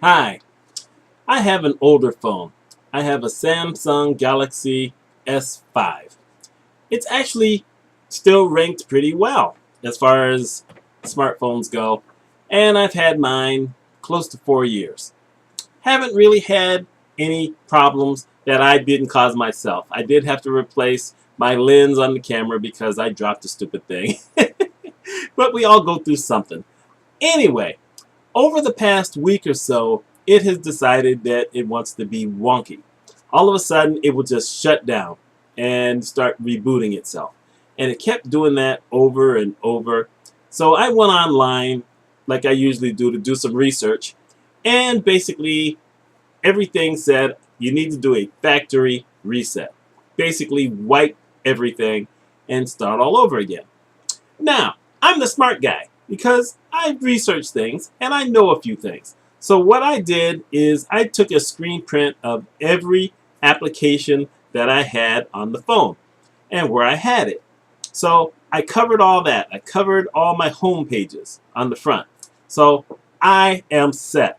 Hi, I have an older phone. I have a Samsung Galaxy S5. It's actually still ranked pretty well as far as smartphones go, and I've had mine close to 4 years. Haven't really had any problems that I didn't cause myself. I did have to replace my lens on the camera because I dropped the stupid thing. But we all go through something. Anyway, over the past week or so, it has decided that it wants to be wonky. All of a sudden, it will just shut down and start rebooting itself. And it kept doing that over and over. So I went online, like I usually do, to do some research. And basically, everything said you need to do a factory reset. Basically, wipe everything and start all over again. Now, I'm the smart guy because I research things and I know a few things. So what I did is I took a screen print of every application that I had on the phone and where I had it. So I covered all that. I covered all my home pages on the front. So I am set.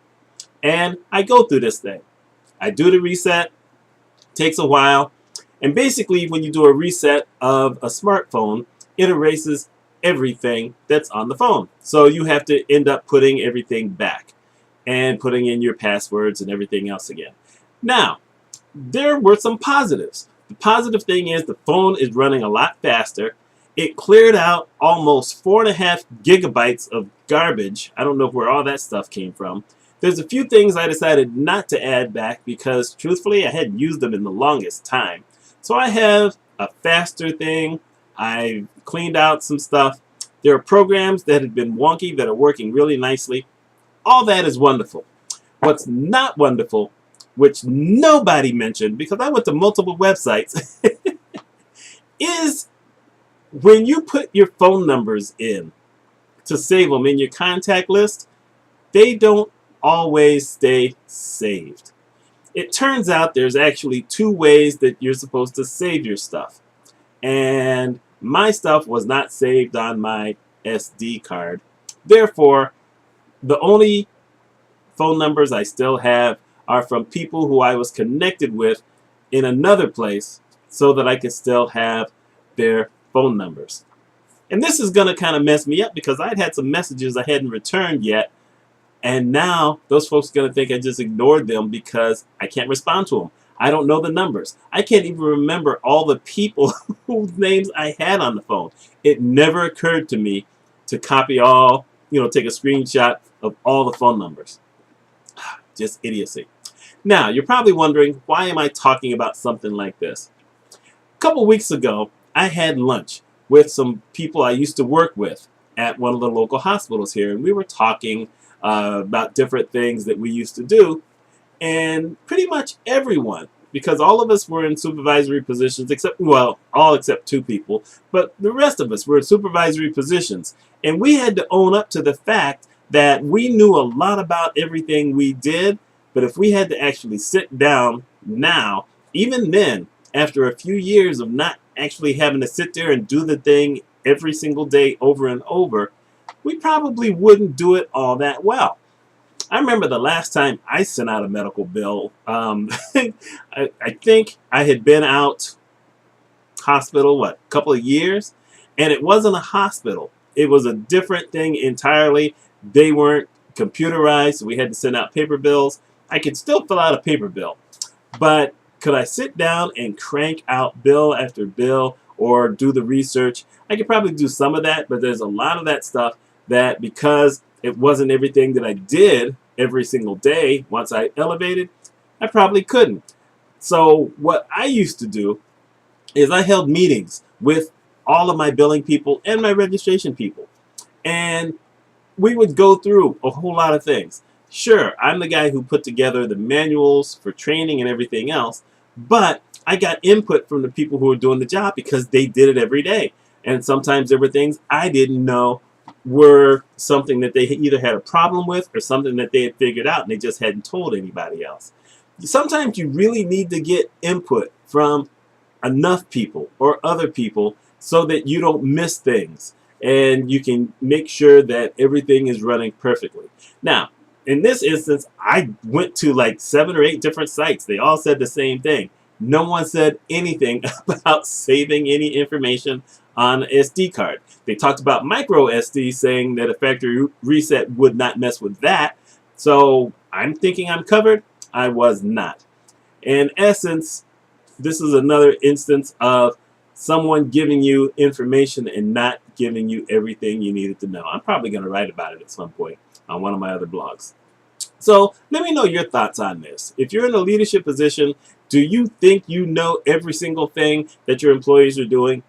And I go through this thing. I do the reset, takes a while, and basically when you do a reset of a smartphone, it erases everything that's on the phone. So you have to end up putting everything back and putting in your passwords and everything else again. Now, there were some positives. The positive thing is the phone is running a lot faster. It cleared out almost 4.5 gigabytes of garbage. I don't know where all that stuff came from. There's a few things I decided not to add back because truthfully I hadn't used them in the longest time. So I have a faster thing. I cleaned out some stuff. There are programs that have been wonky that are working really nicely. All that is wonderful. What's not wonderful, which nobody mentioned because I went to multiple websites, is when you put your phone numbers in to save them in your contact list, they don't always stay saved. It turns out there's actually two ways that you're supposed to save your stuff. And my stuff was not saved on my SD card. Therefore, the only phone numbers I still have are from people who I was connected with in another place so that I can still have their phone numbers. And this is going to kind of mess me up because I'd had some messages I hadn't returned yet. And now those folks are going to think I just ignored them because I can't respond to them. I don't know the numbers. I can't even remember all the people whose names I had on the phone. It never occurred to me to copy all, take a screenshot of all the phone numbers. Just idiocy. Now, you're probably wondering, why am I talking about something like this? A couple weeks ago, I had lunch with some people I used to work with at one of the local hospitals here, and we were talking about different things that we used to do, and pretty much everyone, because all of us were in supervisory positions, all except two people, but the rest of us were in supervisory positions, and we had to own up to the fact that we knew a lot about everything we did, but if we had to actually sit down now, even then, after a few years of not actually having to sit there and do the thing every single day over and over, we probably wouldn't do it all that well. I remember the last time I sent out a medical bill. I think I had been out hospital, a couple of years, and it wasn't a hospital. It was a different thing entirely. They weren't computerized, so we had to send out paper bills. I could still fill out a paper bill, but could I sit down and crank out bill after bill or do the research? I could probably do some of that, but there's a lot of that stuff that because it wasn't everything that I did every single day once I elevated, I probably couldn't. So what I used to do is I held meetings with all of my billing people and my registration people. And we would go through a whole lot of things. Sure, I'm the guy who put together the manuals for training and everything else, but I got input from the people who were doing the job because they did it every day. And sometimes there were things I didn't know were something that they either had a problem with or something that they had figured out and they just hadn't told anybody else. Sometimes you really need to get input from enough people or other people so that you don't miss things and you can make sure that everything is running perfectly. Now, In this instance, I went to like 7 or 8 different sites. They all said the same thing. No one said anything about saving any information on an SD card. They talked about micro SD, saying that a factory reset would not mess with that. So I'm thinking I'm covered. I was not. In essence, this is another instance of someone giving you information and not giving you everything you needed to know. I'm probably going to write about it at some point on one of my other blogs. So let me know your thoughts on this. If you're in a leadership position, do you think you know every single thing that your employees are doing?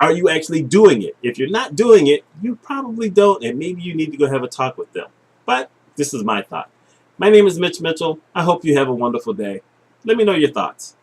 Are you actually doing it? If you're not doing it, you probably don't, and maybe you need to go have a talk with them. But this is my thought. My name is Mitch Mitchell. I hope you have a wonderful day. Let me know your thoughts.